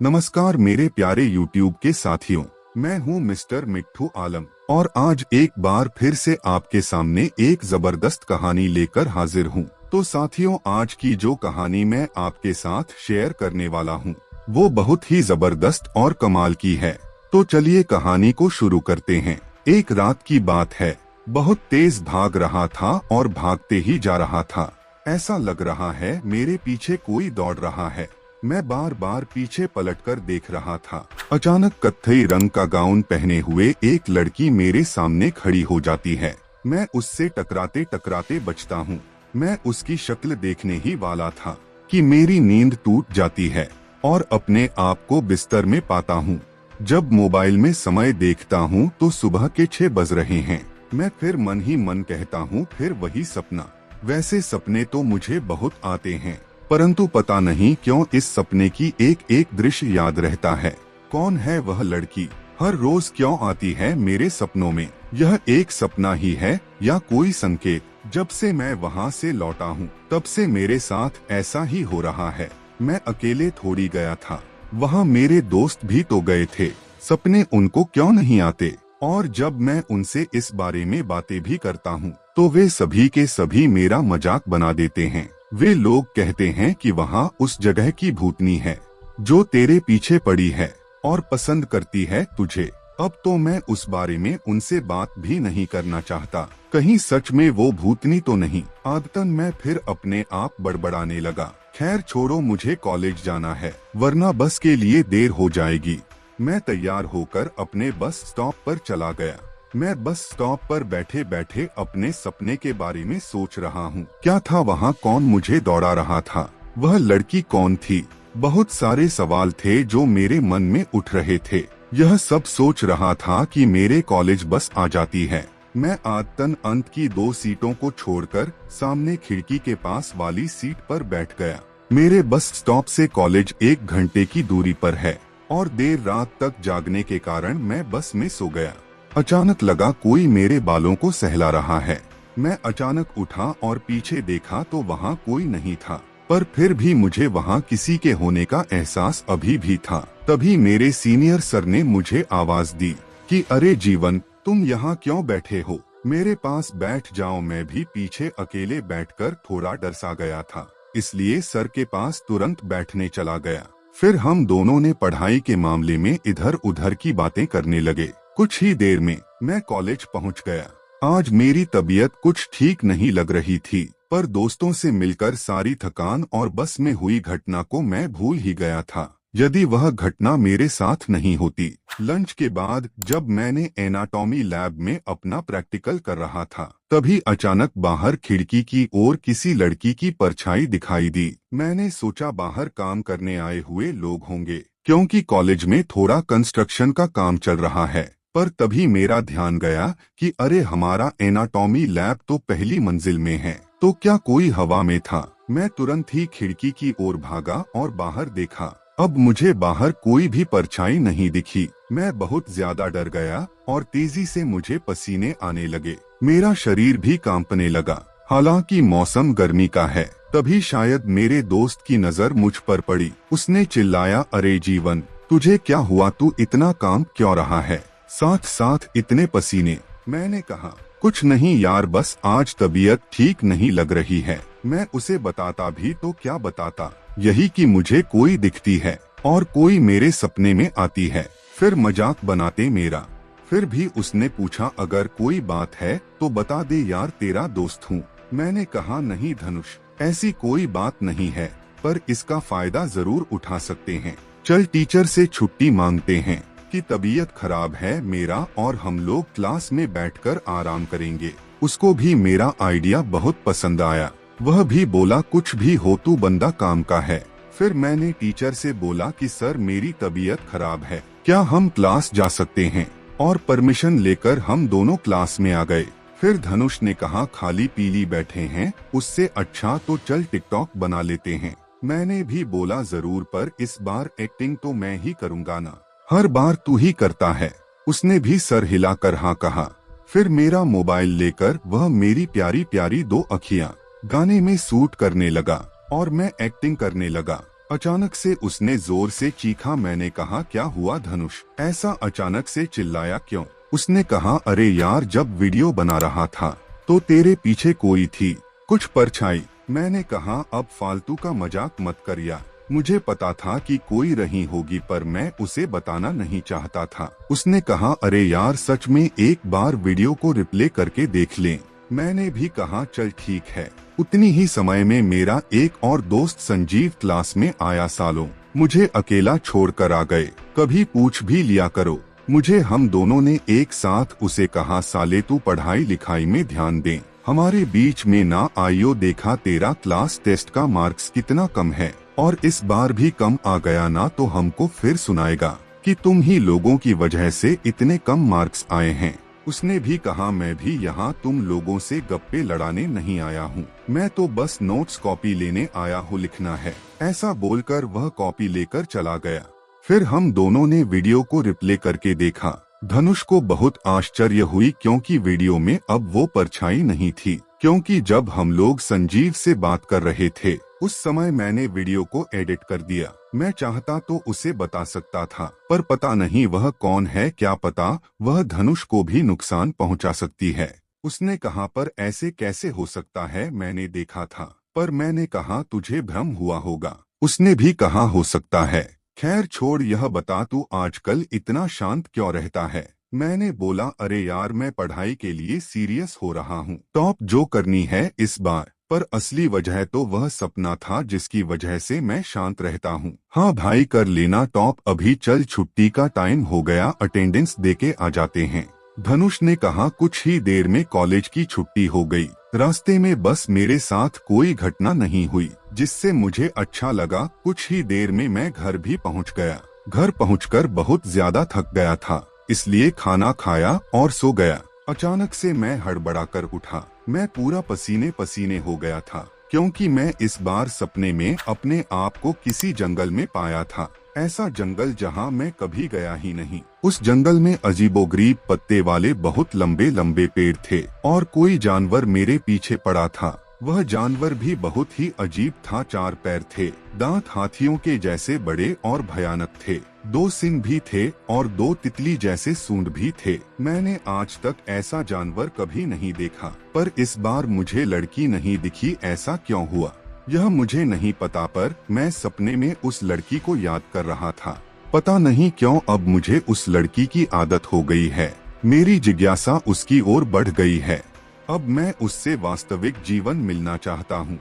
नमस्कार मेरे प्यारे YouTube के साथियों, मैं हूं मिस्टर मिट्ठू आलम और आज एक बार फिर से आपके सामने एक जबरदस्त कहानी लेकर हाजिर हूं। तो साथियों, आज की जो कहानी मैं आपके साथ शेयर करने वाला हूं, वो बहुत ही जबरदस्त और कमाल की है। तो चलिए कहानी को शुरू करते हैं। एक रात की बात है, बहुत तेज भाग रहा था और भागते ही जा रहा था। ऐसा लग रहा है मेरे पीछे कोई दौड़ रहा है। मैं बार बार पीछे पलटकर देख रहा था। अचानक कत्थई रंग का गाउन पहने हुए एक लड़की मेरे सामने खड़ी हो जाती है। मैं उससे टकराते टकराते बचता हूँ। मैं उसकी शक्ल देखने ही वाला था कि मेरी नींद टूट जाती है और अपने आप को बिस्तर में पाता हूँ। जब मोबाइल में समय देखता हूँ तो सुबह के 6 बज रहे हैं। मैं फिर मन ही मन कहता हूँ, फिर वही सपना। वैसे सपने तो मुझे बहुत आते हैं, परंतु पता नहीं क्यों इस सपने की एक एक दृश्य याद रहता है। कौन है वह लड़की? हर रोज क्यों आती है मेरे सपनों में? यह एक सपना ही है या कोई संकेत? जब से मैं वहाँ से लौटा हूँ तब से मेरे साथ ऐसा ही हो रहा है। मैं अकेले थोड़ी गया था, वहाँ मेरे दोस्त भी तो गए थे। सपने उनको क्यों नहीं आते? और जब मैं उनसे इस बारे में बातें भी करता हूँ तो वे सभी के सभी मेरा मजाक बना देते हैं। वे लोग कहते हैं कि वहाँ उस जगह की भूतनी है जो तेरे पीछे पड़ी है और पसंद करती है तुझे। अब तो मैं उस बारे में उनसे बात भी नहीं करना चाहता। कहीं सच में वो भूतनी तो नहीं। आदतन मैं फिर अपने आप बड़बड़ाने लगा। खैर छोड़ो, मुझे कॉलेज जाना है वरना बस के लिए देर हो जाएगी। मैं तैयार होकर अपने बस स्टॉप पर चला गया। मैं बस स्टॉप पर बैठे बैठे अपने सपने के बारे में सोच रहा हूँ। क्या था वहाँ? कौन मुझे दौड़ा रहा था? वह लड़की कौन थी? बहुत सारे सवाल थे जो मेरे मन में उठ रहे थे। यह सब सोच रहा था कि मेरे कॉलेज बस आ जाती है। मैं आदतन अंत की 2 सीटों को छोड़कर सामने खिड़की के पास वाली सीट पर बैठ गया। मेरे बस स्टॉप से कॉलेज 1 घंटे की दूरी पर है और देर रात तक जागने के कारण मैं बस में सो गया। अचानक लगा कोई मेरे बालों को सहला रहा है। मैं अचानक उठा और पीछे देखा तो वहाँ कोई नहीं था, पर फिर भी मुझे वहाँ किसी के होने का एहसास अभी भी था। तभी मेरे सीनियर सर ने मुझे आवाज दी कि अरे जीवन, तुम यहाँ क्यों बैठे हो? मेरे पास बैठ जाओ। मैं भी पीछे अकेले बैठकर थोड़ा डर सा गया था, इसलिए सर के पास तुरंत बैठने चला गया। फिर हम दोनों ने पढ़ाई के मामले में इधर उधर की बातें करने लगे। कुछ ही देर में मैं कॉलेज पहुंच गया। आज मेरी तबीयत कुछ ठीक नहीं लग रही थी, पर दोस्तों से मिलकर सारी थकान और बस में हुई घटना को मैं भूल ही गया था। यदि वह घटना मेरे साथ नहीं होती। लंच के बाद जब मैंने एनाटॉमी लैब में अपना प्रैक्टिकल कर रहा था, तभी अचानक बाहर खिड़की की ओर किसी लड़की की परछाई दिखाई दी। मैंने सोचा बाहर काम करने आए हुए लोग होंगे, क्योंकि कॉलेज में थोड़ा कंस्ट्रक्शन का काम चल रहा है। पर तभी मेरा ध्यान गया कि अरे, हमारा एनाटॉमी लैब तो पहली मंजिल में है, तो क्या कोई हवा में था? मैं तुरंत ही खिड़की की ओर भागा और बाहर देखा। अब मुझे बाहर कोई भी परछाई नहीं दिखी। मैं बहुत ज्यादा डर गया और तेजी से मुझे पसीने आने लगे। मेरा शरीर भी कांपने लगा। हालांकि मौसम गर्मी का है। तभी शायद मेरे दोस्त की नजर मुझ पर पड़ी। उसने चिल्लाया, अरे जीवन, तुझे क्या हुआ? तू इतना कांप क्यों रहा है? साथ साथ इतने पसीने? मैंने कहा, कुछ नहीं यार, बस आज तबीयत ठीक नहीं लग रही है। मैं उसे बताता भी तो क्या बताता, यही कि मुझे कोई दिखती है और कोई मेरे सपने में आती है। फिर मजाक बनाते मेरा। फिर भी उसने पूछा, अगर कोई बात है तो बता दे यार, तेरा दोस्त हूँ। मैंने कहा, नहीं धनुष, ऐसी कोई बात नहीं है, पर इसका फायदा जरूर उठा सकते हैं। चल टीचर से छुट्टी मांगते हैं कि तबीयत खराब है मेरा और हम लोग क्लास में बैठकर आराम करेंगे। उसको भी मेरा आइडिया बहुत पसंद आया। वह भी बोला, कुछ भी हो तू बंदा काम का है। फिर मैंने टीचर से बोला कि सर, मेरी तबीयत खराब है, क्या हम क्लास जा सकते हैं? और परमिशन लेकर हम दोनों क्लास में आ गए। फिर धनुष ने कहा, खाली पीली बैठे हैं, उससे अच्छा तो चल टिकटॉक बना लेते हैं। मैंने भी बोला, जरूर, पर इस बार एक्टिंग तो मैं ही करूँगा ना, हर बार तू ही करता है। उसने भी सर हिलाकर हाँ कहा। फिर मेरा मोबाइल लेकर वह मेरी प्यारी प्यारी 2 अखियां गाने में सूट करने लगा और मैं एक्टिंग करने लगा। अचानक से उसने जोर से चीखा। मैंने कहा, क्या हुआ धनुष, ऐसा अचानक से चिल्लाया क्यों? उसने कहा, अरे यार, जब वीडियो बना रहा था तो तेरे पीछे कोई थी, कुछ परछाई। मैंने कहा, अब फालतू का मजाक मत कर यार। मुझे पता था कि कोई रही होगी पर मैं उसे बताना नहीं चाहता था। उसने कहा, अरे यार सच में एक बार वीडियो को रिप्ले करके देख लें। मैंने भी कहा, चल ठीक है। उतनी ही समय में मेरा एक और दोस्त संजीव क्लास में आया। सालों मुझे अकेला छोड़कर आ गए, कभी पूछ भी लिया करो मुझे। हम दोनों ने एक साथ उसे कहा, साले तू पढ़ाई लिखाई में ध्यान दे, हमारे बीच में ना आइयो। देखा तेरा क्लास टेस्ट का मार्क्स कितना कम है और इस बार भी कम आ गया ना तो हमको फिर सुनाएगा कि तुम ही लोगों की वजह से इतने कम मार्क्स आए हैं। उसने भी कहा, मैं भी यहाँ तुम लोगों से गप्पे लड़ाने नहीं आया हूँ, मैं तो बस नोट्स कॉपी लेने आया हूँ, लिखना है। ऐसा बोलकर वह कॉपी लेकर चला गया। फिर हम दोनों ने वीडियो को रिप्ले करके देखा। धनुष को बहुत आश्चर्य हुई क्योंकि वीडियो में अब वो परछाई नहीं थी, क्योंकि जब हम लोग संजीव से बात कर रहे थे उस समय मैंने वीडियो को एडिट कर दिया। मैं चाहता तो उसे बता सकता था पर पता नहीं वह कौन है, क्या पता वह धनुष को भी नुकसान पहुंचा सकती है। उसने कहा, पर ऐसे कैसे हो सकता है, मैंने देखा था। पर मैंने कहा, तुझे भ्रम हुआ होगा। उसने भी कहा, हो सकता है। खैर छोड़, यह बता तू आजकल इतना शांत क्यों रहता है? मैंने बोला, अरे यार मैं पढ़ाई के लिए सीरियस हो रहा हूँ, टॉप जो करनी है इस बार। पर असली वजह तो वह सपना था जिसकी वजह से मैं शांत रहता हूँ। हाँ भाई कर लेना टॉप, अभी चल छुट्टी का टाइम हो गया, अटेंडेंस देके आ जाते हैं। धनुष ने कहा, कुछ ही देर में कॉलेज की छुट्टी हो गई। रास्ते में बस मेरे साथ कोई घटना नहीं हुई जिससे मुझे अच्छा लगा। कुछ ही देर में मैं घर भी पहुंच गया। घर पहुंचकर बहुत ज्यादा थक गया था, इसलिए खाना खाया और सो गया। अचानक से मैं हड़बड़ाकर उठा। मैं पूरा पसीने पसीने हो गया था क्योंकि मैं इस बार सपने में अपने आप को किसी जंगल में पाया था। ऐसा जंगल जहां मैं कभी गया ही नहीं। उस जंगल में अजीबोगरीब पत्ते वाले बहुत लंबे लंबे पेड़ थे और कोई जानवर मेरे पीछे पड़ा था। वह जानवर भी बहुत ही अजीब था। 4 पैर थे, दांत हाथियों के जैसे बड़े और भयानक थे, 2 सींग भी थे और 2 तितली जैसे सूंड भी थे। मैंने आज तक ऐसा जानवर कभी नहीं देखा, पर इस बार मुझे लड़की नहीं दिखी। ऐसा क्यों हुआ यह मुझे नहीं पता, पर मैं सपने में उस लड़की को याद कर रहा था। पता नहीं क्यों अब मुझे उस लड़की की आदत हो गई है। मेरी जिज्ञासा उसकी ओर बढ़ गई है। अब मैं उससे वास्तविक जीवन मिलना चाहता हूँ।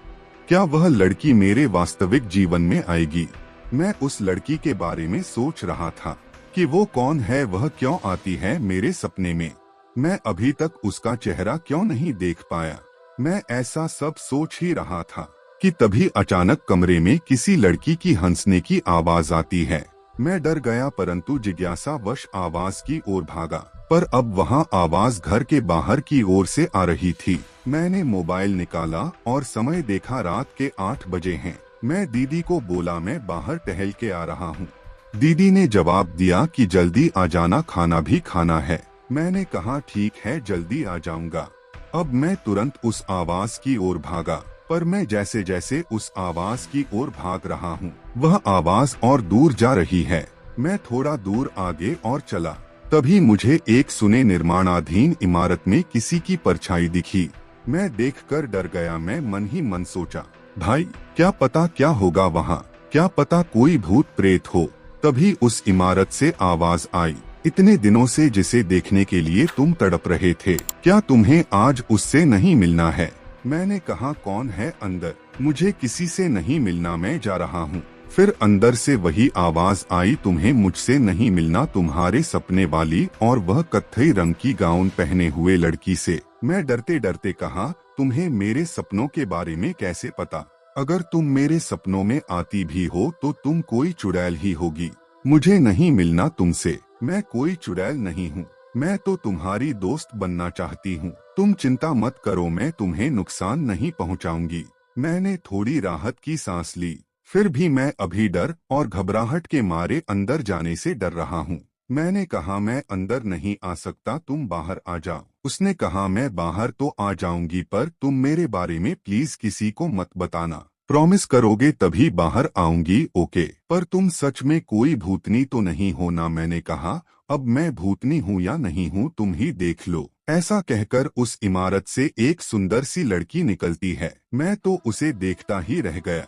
क्या वह लड़की मेरे वास्तविक जीवन में आएगी? मैं उस लड़की के बारे में सोच रहा था कि वो कौन है, वह क्यों आती है मेरे सपने में। मैं अभी तक उसका चेहरा क्यों नहीं देख पाया। मैं ऐसा सब सोच ही रहा था कि तभी अचानक कमरे में किसी लड़की की हंसने की आवाज आती है। मैं डर गया परंतु जिज्ञासावश आवाज की ओर भागा, पर अब वहां आवाज घर के बाहर की ओर से आ रही थी। मैंने मोबाइल निकाला और समय देखा, रात के 8 बजे हैं। मैं दीदी को बोला, मैं बाहर टहल के आ रहा हूँ। दीदी ने जवाब दिया कि जल्दी आ जाना, खाना भी खाना है। मैंने कहा, ठीक है जल्दी आ जाऊंगा। अब मैं तुरंत उस आवाज की ओर भागा, पर मैं जैसे जैसे उस आवाज की ओर भाग रहा हूँ वह आवाज और दूर जा रही है। मैं थोड़ा दूर आगे और चला, तभी मुझे एक सुने निर्माणाधीन इमारत में किसी की परछाई दिखी। मैं देखकर डर गया। मैं मन ही मन सोचा, भाई क्या पता क्या होगा वहाँ, क्या पता कोई भूत प्रेत हो। तभी उस इमारत से आवाज आई, इतने दिनों से जिसे देखने के लिए तुम तड़प रहे थे, क्या तुम्हें आज उससे नहीं मिलना है? मैंने कहा, कौन है अंदर? मुझे किसी से नहीं मिलना, मैं जा रहा हूँ। फिर अंदर से वही आवाज आई, तुम्हें मुझसे नहीं मिलना, तुम्हारे सपने वाली और वह कत्थई रंग की गाउन पहने हुए लड़की से। मैं डरते डरते कहा, तुम्हें मेरे सपनों के बारे में कैसे पता? अगर तुम मेरे सपनों में आती भी हो तो तुम कोई चुड़ैल ही होगी। मुझे नहीं मिलना तुमसे, मैं कोई चुड़ैल नहीं हूँ। मैं तो तुम्हारी दोस्त बनना चाहती हूँ। तुम चिंता मत करो, मैं तुम्हें नुकसान नहीं पहुँचाऊंगी। मैंने थोड़ी राहत की सांस ली। फिर भी मैं अभी डर और घबराहट के मारे अंदर जाने से डर रहा हूँ। मैंने कहा, मैं अंदर नहीं आ सकता, तुम बाहर आ जाओ। उसने कहा, मैं बाहर तो आ जाऊंगी पर तुम मेरे बारे में प्लीज किसी को मत बताना। प्रॉमिस करोगे तभी बाहर आऊंगी, ओके? पर तुम सच में कोई भूतनी तो नहीं हो ना? मैंने कहा, अब मैं भूतनी हूँ या नहीं हूँ तुम ही देख लो। ऐसा कहकर उस इमारत से एक सुंदर सी लड़की निकलती है। मैं तो उसे देखता ही रह गया।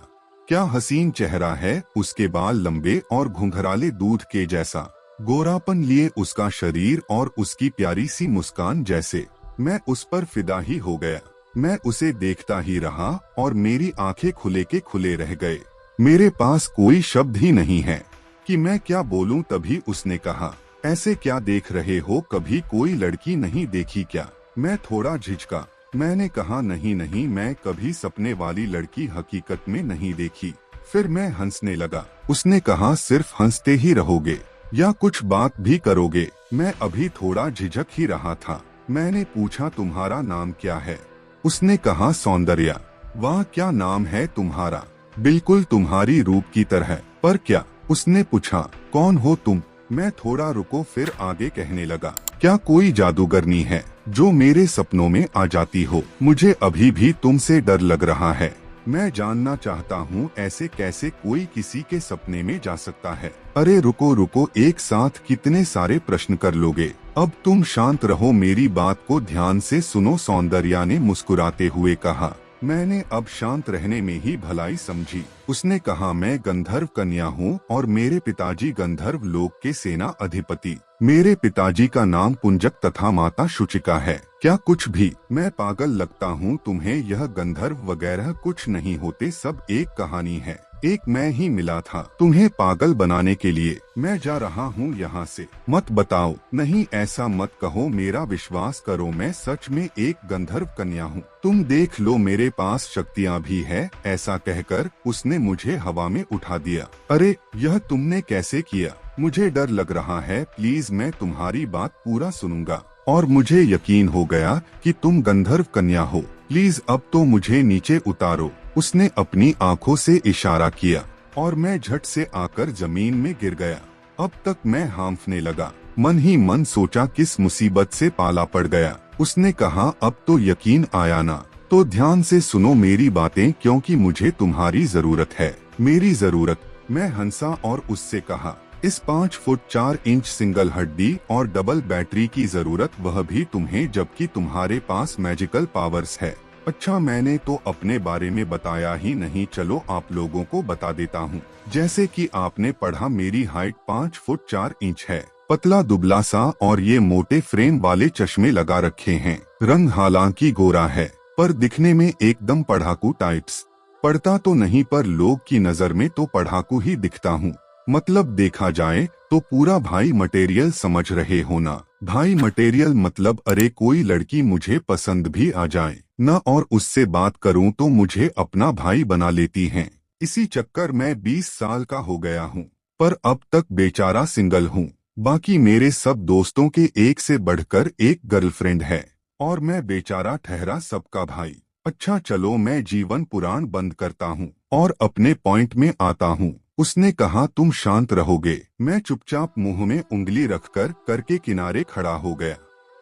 क्या हसीन चेहरा है, उसके बाल लंबे और घुंघराले दूध के जैसा, गोरापन लिए उसका शरीर और उसकी प्यारी सी मुस्कान जैसे। मैं उस पर फिदा ही हो गया। मैं उसे देखता ही रहा और मेरी आंखें खुले के खुले रह गए। मेरे पास कोई शब्द ही नहीं है कि मैं क्या बोलूं। तभी उसने कहा, ऐसे क्या देख रहे हो, कभी कोई लड़की नहीं देखी क्या? मैं थोड़ा झिझका। मैंने कहा, नहीं नहीं, मैं कभी सपने वाली लड़की हकीकत में नहीं देखी। फिर मैं हंसने लगा। उसने कहा, सिर्फ हंसते ही रहोगे या कुछ बात भी करोगे? मैं अभी थोड़ा झिझक ही रहा था। मैंने पूछा, तुम्हारा नाम क्या है? उसने कहा, सौंदर्या। वाह, क्या नाम है तुम्हारा, बिल्कुल तुम्हारी रूप की तरह। पर क्या? उसने पूछा, कौन हो तुम? मैं थोड़ा रुको फिर आगे कहने लगा, क्या कोई जादूगरनी है जो मेरे सपनों में आ जाती हो? मुझे अभी भी तुमसे डर लग रहा है। मैं जानना चाहता हूँ ऐसे कैसे कोई किसी के सपने में जा सकता है? अरे रुको रुको, एक साथ कितने सारे प्रश्न कर लोगे? अब तुम शांत रहो, मेरी बात को ध्यान से सुनो, सौंदर्या ने मुस्कुराते हुए कहा। मैंने अब शांत रहने में ही भलाई समझी। उसने कहा, मैं गंधर्व कन्या हूँ और मेरे पिताजी गंधर्व लोक के सेना अधिपति। मेरे पिताजी का नाम पुंजक तथा माता शुचिका है। क्या कुछ भी? मैं पागल लगता हूँ तुम्हें? यह गंधर्व वगैरह कुछ नहीं होते, सब एक कहानी है। एक मैं ही मिला था तुम्हें पागल बनाने के लिए। मैं जा रहा हूँ यहाँ से। मत बताओ। नहीं, ऐसा मत कहो, मेरा विश्वास करो, मैं सच में एक गंधर्व कन्या हूँ। तुम देख लो, मेरे पास शक्तियाँ भी है। ऐसा कहकर उसने मुझे हवा में उठा दिया। अरे, यह तुमने कैसे किया? मुझे डर लग रहा है, प्लीज मैं तुम्हारी बात पूरा सुनूंगा। और मुझे यकीन हो गया कि तुम गंधर्व कन्या हो। प्लीज अब तो मुझे नीचे उतारो। उसने अपनी आंखों से इशारा किया और मैं झट से आकर जमीन में गिर गया। अब तक मैं हांफने लगा। मन ही मन सोचा, किस मुसीबत से पाला पड़ गया। उसने कहा, अब तो यकीन आया ना? तो ध्यान से सुनो मेरी बातें, क्योंकि मुझे तुम्हारी जरूरत है। मेरी जरूरत? मैं हंसा और उससे कहा, इस 5 फुट 4 इंच सिंगल हड्डी और डबल बैटरी की जरूरत, वह भी तुम्हें, जबकि तुम्हारे पास मैजिकल पावर्स है। अच्छा, मैंने तो अपने बारे में बताया ही नहीं, चलो आप लोगों को बता देता हूँ। जैसे कि आपने पढ़ा, मेरी हाइट 5 फुट 4 इंच है, पतला दुबला सा, और ये मोटे फ्रेम वाले चश्मे लगा रखे हैं। रंग हालांकि गोरा है, पर दिखने में एकदम पढ़ाकू टाइप्स। पढ़ता तो नहीं, पर लोग की नजर में तो पढ़ाकू ही दिखता हूँ। मतलब देखा जाए तो पूरा भाई मटेरियल समझ रहे हो ना? भाई मटेरियल मतलब, अरे कोई लड़की मुझे पसंद भी आ जाए ना और उससे बात करूं तो मुझे अपना भाई बना लेती हैं। इसी चक्कर में 20 साल का हो गया हूं, पर अब तक बेचारा सिंगल हूं। बाकी मेरे सब दोस्तों के एक से बढ़कर एक गर्लफ्रेंड है और मैं बेचारा ठहरा सबका भाई। अच्छा चलो, मैं जीवन पुराण बंद करता हूँ और अपने पॉइंट में आता हूँ। उसने कहा, तुम शांत रहोगे? मैं चुपचाप मुंह में उंगली रखकर करके किनारे खड़ा हो गया।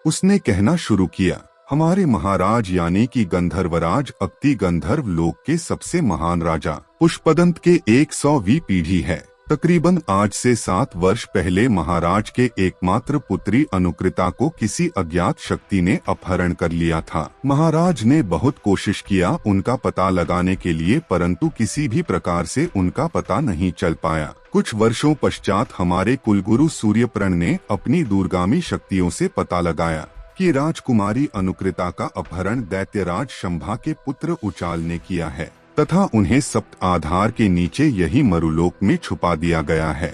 उसने कहना शुरू किया, हमारे महाराज यानी कि गंधर्वराज अक्ति गंधर्व लोक के सबसे महान राजा पुष्पदंत के 100वीं पीढ़ी है। तकरीबन आज से 7 वर्ष पहले महाराज के एकमात्र पुत्री अनुकृता को किसी अज्ञात शक्ति ने अपहरण कर लिया था। महाराज ने बहुत कोशिश किया उनका पता लगाने के लिए, परंतु किसी भी प्रकार से उनका पता नहीं चल पाया। कुछ वर्षों पश्चात हमारे कुलगुरु सूर्यप्रण ने अपनी दूरगामी शक्तियों से पता लगाया कि राजकुमारी अनुकृता का अपहरण दैत्यराज शंभा के पुत्र उचाल ने किया है तथा उन्हें सप्त आधार के नीचे यही मरुलोक में छुपा दिया गया है।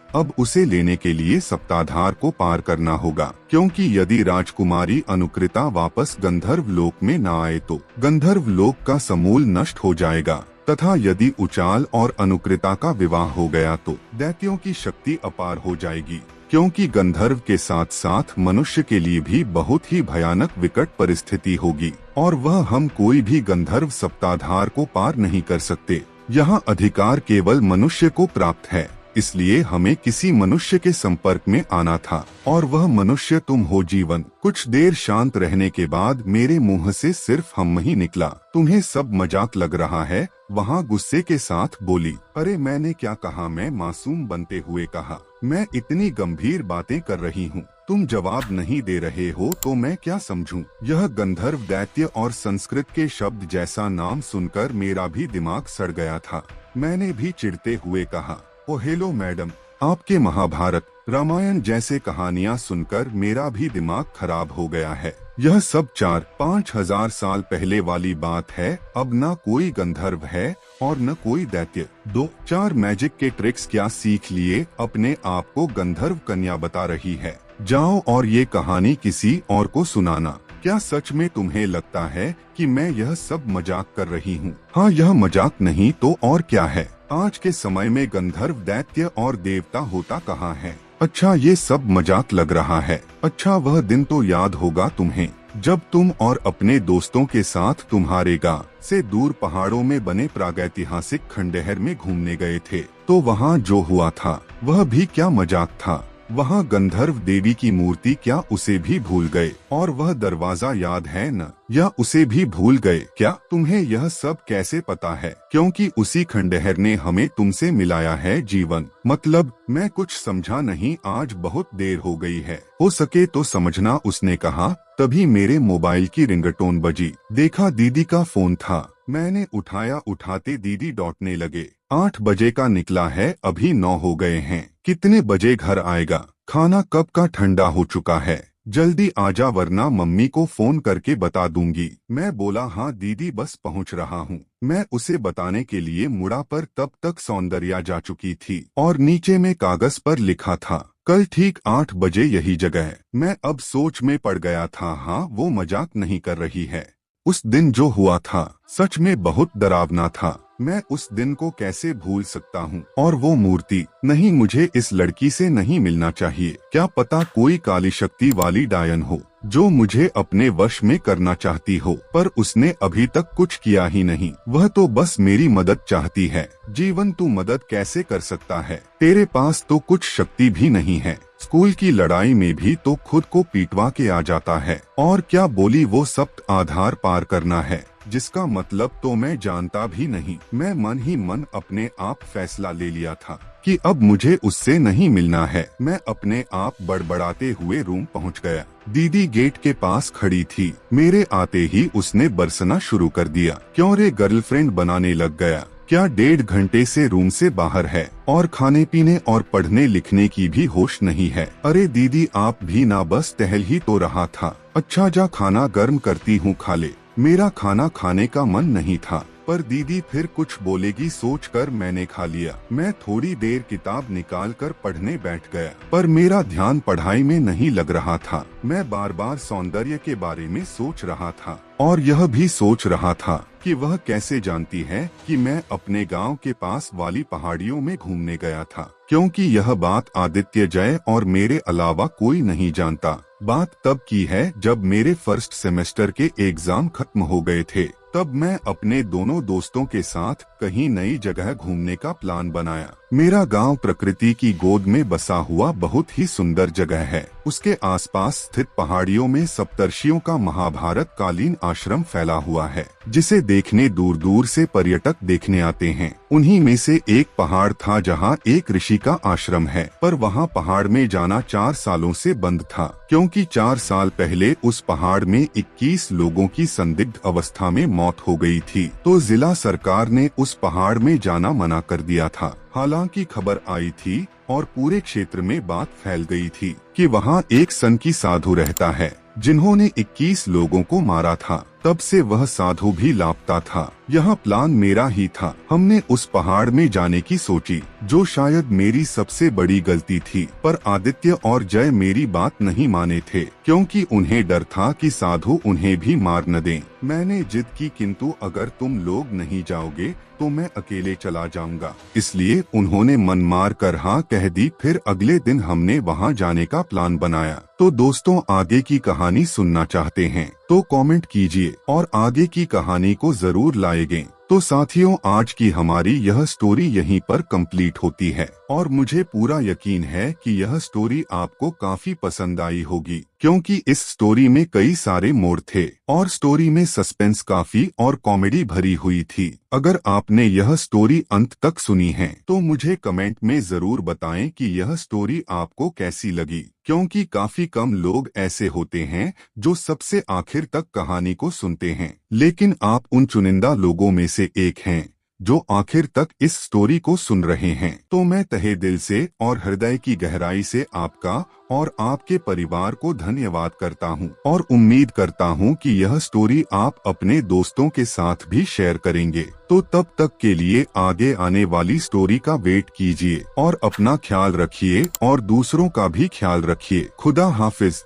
अब उसे लेने के लिए सप्ताधार को पार करना होगा, क्योंकि यदि राजकुमारी अनुकृता वापस गंधर्व लोक में न आए तो गंधर्व लोक का समूल नष्ट हो जाएगा, तथा यदि उचाल और अनुकृता का विवाह हो गया तो दैत्यों की शक्ति अपार हो जाएगी, क्योंकि गंधर्व के साथ साथ मनुष्य के लिए भी बहुत ही भयानक विकट परिस्थिति होगी और वह हम कोई भी गंधर्व सप्ताधार को पार नहीं कर सकते। यहाँ अधिकार केवल मनुष्य को प्राप्त है। इसलिए हमें किसी मनुष्य के संपर्क में आना था और वह मनुष्य तुम हो जीवन। कुछ देर शांत रहने के बाद मेरे मुंह से सिर्फ हम ही निकला। तुम्हें सब मजाक लग रहा है? वहाँ गुस्से के साथ बोली। अरे मैंने क्या कहा, मैं मासूम बनते हुए कहा। मैं इतनी गंभीर बातें कर रही हूँ, तुम जवाब नहीं दे रहे हो तो मैं क्या समझूं? यह गंधर्व दैत्य और संस्कृत के शब्द जैसा नाम सुनकर मेरा भी दिमाग सड़ गया था। मैंने भी चिढ़ते हुए कहा, ओ हेलो मैडम, आपके महाभारत रामायण जैसे कहानियाँ सुनकर मेरा भी दिमाग खराब हो गया है। यह सब 4-5 हजार साल पहले वाली बात है। अब न कोई गंधर्व है और न कोई दैत्य। 2-4 मैजिक के ट्रिक्स क्या सीख लिए अपने आप को गंधर्व कन्या बता रही है। जाओ और ये कहानी किसी और को सुनाना। क्या सच में तुम्हें लगता है कि मैं यह सब मजाक कर रही हूँ? हाँ, यह मजाक नहीं तो और क्या है। आज के समय में गंधर्व दैत्य और देवता होता कहाँ है? अच्छा, ये सब मजाक लग रहा है। अच्छा, वह दिन तो याद होगा तुम्हें जब तुम और अपने दोस्तों के साथ तुम्हारे गांव से दूर पहाड़ों में बने प्रागैतिहासिक खंडहर में घूमने गए थे। तो वहाँ जो हुआ था वह भी क्या मजाक था? वहाँ गंधर्व देवी की मूर्ति, क्या उसे भी भूल गए? और वह दरवाजा याद है न, या उसे भी भूल गए? क्या तुम्हें यह सब कैसे पता है? क्योंकि उसी खंडहर ने हमें तुमसे मिलाया है जीवन। मतलब मैं कुछ समझा नहीं, आज बहुत देर हो गई है, हो सके तो समझना, उसने कहा। तभी मेरे मोबाइल की रिंगटोन बजी। देखा दीदी का फोन था। मैंने उठाया। उठाते दीदी डॉटने लगे। 8 बजे का निकला है, अभी 9 हो गए हैं। कितने बजे घर आएगा? खाना कब का ठंडा हो चुका है, जल्दी आजा वरना मम्मी को फोन करके बता दूंगी। मैं बोला हाँ दीदी, बस पहुंच रहा हूँ। मैं उसे बताने के लिए मुड़ा पर तब तक सौंदर्या जा चुकी थी और नीचे में कागज पर लिखा था, कल ठीक 8 बजे यही जगह। मैं अब सोच में पड़ गया था। हाँ, वो मजाक नहीं कर रही है। उस दिन जो हुआ था सच में बहुत डरावना था। मैं उस दिन को कैसे भूल सकता हूँ? और वो मूर्ति, नहीं, मुझे इस लड़की से नहीं मिलना चाहिए। क्या पता कोई काली शक्ति वाली डायन हो जो मुझे अपने वश में करना चाहती हो, पर उसने अभी तक कुछ किया ही नहीं। वह तो बस मेरी मदद चाहती है। जीवन, तू मदद कैसे कर सकता है? तेरे पास तो कुछ शक्ति भी नहीं है। स्कूल की लड़ाई में भी तो खुद को पीटवा के आ जाता है। और क्या बोली वो सप्त आधार पार करना है, जिसका मतलब तो मैं जानता भी नहीं। मैं मन ही मन अपने आप फैसला ले लिया था कि अब मुझे उससे नहीं मिलना है। मैं अपने आप बड़बड़ाते हुए रूम पहुंच गया। दीदी गेट के पास खड़ी थी। मेरे आते ही उसने बरसना शुरू कर दिया। क्यों रे, गर्लफ्रेंड बनाने लग गया क्या? 1.5 घंटे से रूम से बाहर है और खाने पीने और पढ़ने लिखने की भी होश नहीं है। अरे दीदी, आप भी ना, बस टहल ही तो रहा था। अच्छा जा, खाना गर्म करती हूँ, खा ले। मेरा खाना खाने का मन नहीं था, पर दीदी फिर कुछ बोलेगी सोचकर मैंने खा लिया। मैं थोड़ी देर किताब निकालकर पढ़ने बैठ गया, पर मेरा ध्यान पढ़ाई में नहीं लग रहा था। मैं बार बार सौंदर्य के बारे में सोच रहा था और यह भी सोच रहा था कि वह कैसे जानती है कि मैं अपने गांव के पास वाली पहाड़ियों में घूमने गया था, क्योंकि यह बात आदित्य, जय और मेरे अलावा कोई नहीं जानता। बात तब की है जब मेरे फर्स्ट सेमेस्टर के एग्जाम खत्म हो गए थे। तब मैं अपने दोनों दोस्तों के साथ कहीं नई जगह घूमने का प्लान बनाया। मेरा गांव प्रकृति की गोद में बसा हुआ बहुत ही सुंदर जगह है। उसके आसपास स्थित पहाड़ियों में सप्तर्षियों का महाभारत कालीन आश्रम फैला हुआ है, जिसे देखने दूर दूर से पर्यटक देखने आते हैं। उन्हीं में से एक पहाड़ था जहां एक ऋषि का आश्रम है, पर वहां पहाड़ में जाना 4 सालों से बंद था, क्योंकि 4 साल पहले उस पहाड़ में 21 लोगों की संदिग्ध अवस्था में मौत हो गई थी। तो जिला सरकार ने उस पहाड़ में जाना मना कर दिया था। हालांकि खबर आई थी और पूरे क्षेत्र में बात फैल गई थी कि वहां एक सनकी साधु रहता है जिन्होंने 21 लोगों को मारा था। तब से वह साधु भी लापता था। यह प्लान मेरा ही था। हमने उस पहाड़ में जाने की सोची, जो शायद मेरी सबसे बड़ी गलती थी। पर आदित्य और जय मेरी बात नहीं माने थे, क्योंकि उन्हें डर था कि साधु उन्हें भी मार न दें। मैंने जिद की, किंतु अगर तुम लोग नहीं जाओगे तो मैं अकेले चला जाऊंगा। इसलिए उन्होंने मन मार कर हाँ कह दी। फिर अगले दिन हमने वहां जाने का प्लान बनाया। तो दोस्तों, आगे की कहानी सुनना चाहते हैं तो कमेंट कीजिए और आगे की कहानी को जरूर लाएंगे। तो साथियों, आज की हमारी यह स्टोरी यहीं पर कंप्लीट होती है और मुझे पूरा यकीन है कि यह स्टोरी आपको काफी पसंद आई होगी, क्योंकि इस स्टोरी में कई सारे मोड़ थे और स्टोरी में सस्पेंस काफी और कॉमेडी भरी हुई थी। अगर आपने यह स्टोरी अंत तक सुनी है तो मुझे कमेंट में जरूर बताएं कि यह स्टोरी आपको कैसी लगी, क्योंकि काफी कम लोग ऐसे होते हैं जो सबसे आखिर तक कहानी को सुनते हैं, लेकिन आप उन चुनिंदा लोगों में से एक हैं जो आखिर तक इस स्टोरी को सुन रहे हैं। तो मैं तहे दिल से और हृदय की गहराई से आपका और आपके परिवार को धन्यवाद करता हूं और उम्मीद करता हूं कि यह स्टोरी आप अपने दोस्तों के साथ भी शेयर करेंगे। तो तब तक के लिए आगे आने वाली स्टोरी का वेट कीजिए और अपना ख्याल रखिए और दूसरों का भी ख्याल रखिए। खुदा हाफिज।